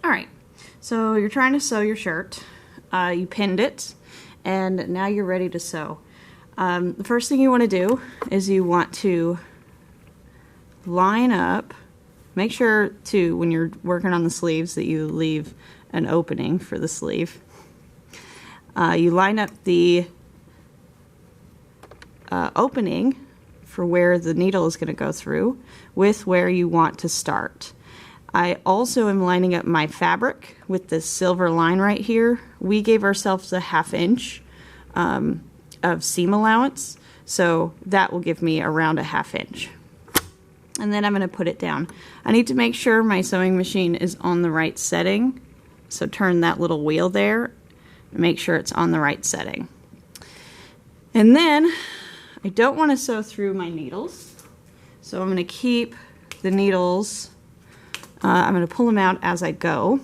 All right, so you're trying to sew your shirt. You pinned it, and now you're ready to sew. The first thing you want to do is you want to line up. Make sure to, when you're working on the sleeves, that you leave an opening for the sleeve. You line up the opening for where the needle is going to go through with where you want to start. I also am lining up my fabric with this silver line right here. We gave ourselves a 1/2 inch of seam allowance, so that will give me around a 1/2 inch. And then I'm going to put it down. I need to make sure my sewing machine is on the right setting, so turn that little wheel there and make sure it's on the right setting. And then I don't want to sew through my needles, so I'm going to keep the needles. I'm going to pull them out as I go.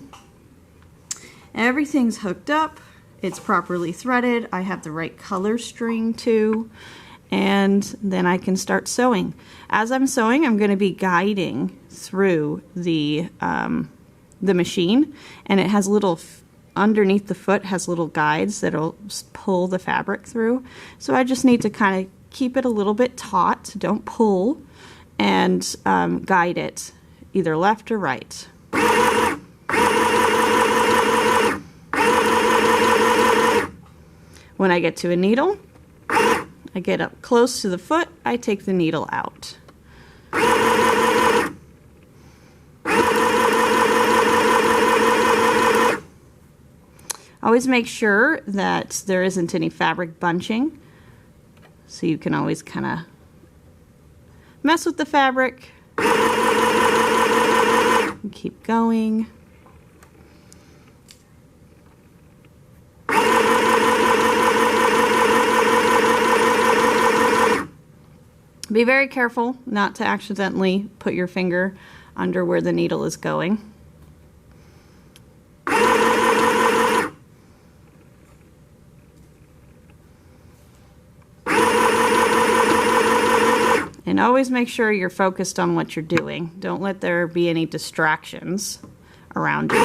Everything's hooked up. It's properly threaded. I have the right color string too. And then I can start sewing. As I'm sewing, I'm going to be guiding through the machine. And it has little, underneath the foot has little guides that'll pull the fabric through. So I just need to kind of keep it a little bit taut. Don't pull. And guide it either left or right. When I get to a needle, I get up close to the foot, I take the needle out. Always make sure that there isn't any fabric bunching, so you can always kind of mess with the fabric. Keep going. Be very careful not to accidentally put your finger under where the needle is going. And always make sure you're focused on what you're doing. Don't let there be any distractions around you.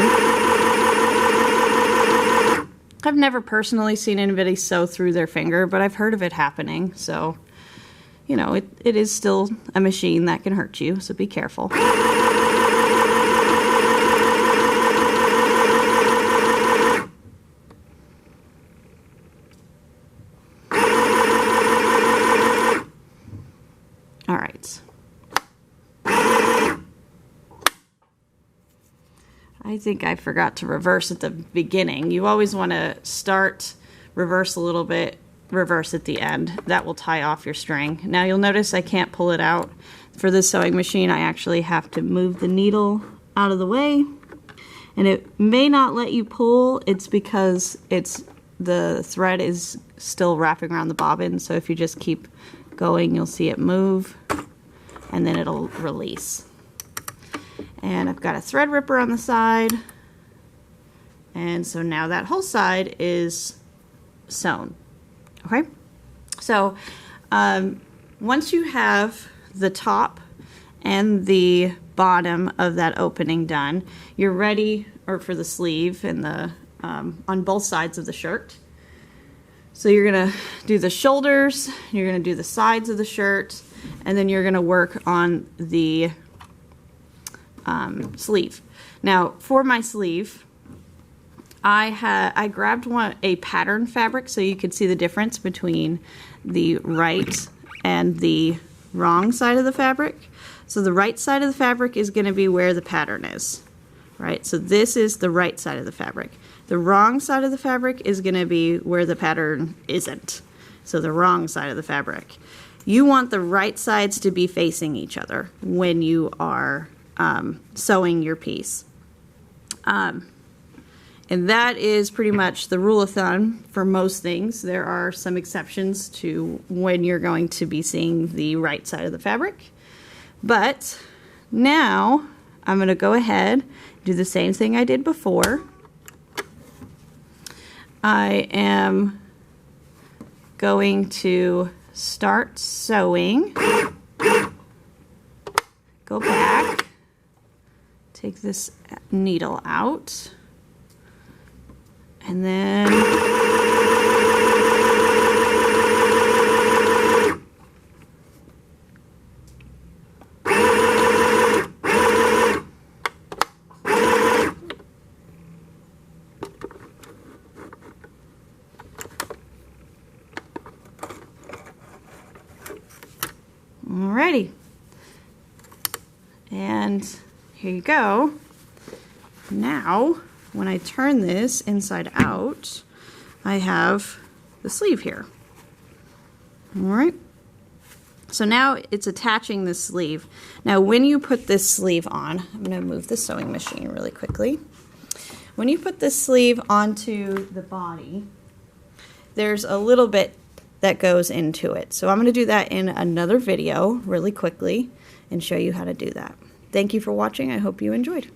I've never personally seen anybody sew through their finger, but I've heard of it happening. So, you know, it is still a machine that can hurt you, so be careful. All right. I think I forgot to reverse at the beginning. You always want to start, reverse a little bit, reverse at the end. That will tie off your string. Now you'll notice I can't pull it out. For this sewing machine, I actually have to move the needle out of the way. And it may not let you pull. It's because the thread is still wrapping around the bobbin. So if you just keep going, you'll see it move and then it'll release. And I've got a thread ripper on the side. And so now that whole side is sewn. Okay, so once you have the top and the bottom of that opening done, you're ready, or for the sleeve and the on both sides of the shirt. So you're gonna do the shoulders, you're gonna do the sides of the shirt, and then you're gonna work on the sleeve. Now for my sleeve, I grabbed a pattern fabric so you could see the difference between the right and the wrong side of the fabric. So the right side of the fabric is going to be where the pattern is, right? So this is the right side of the fabric. The wrong side of the fabric is going to be where the pattern isn't. So the wrong side of the fabric. You want the right sides to be facing each other when you are sewing your piece. And that is pretty much the rule of thumb for most things. There are some exceptions to when you're going to be seeing the right side of the fabric. But now I'm going to go ahead, do the same thing I did before. I am going to start sewing, go back, take this needle out, and then alrighty, and here you go. Now, when I turn this inside out, I have the sleeve here. Alright, so now it's attaching the sleeve. Now when you put this sleeve on, I'm going to move the sewing machine really quickly. When you put this sleeve onto the body, there's a little bit that goes into it. So I'm going to do that in another video really quickly and show you how to do that. Thank you for watching. I hope you enjoyed.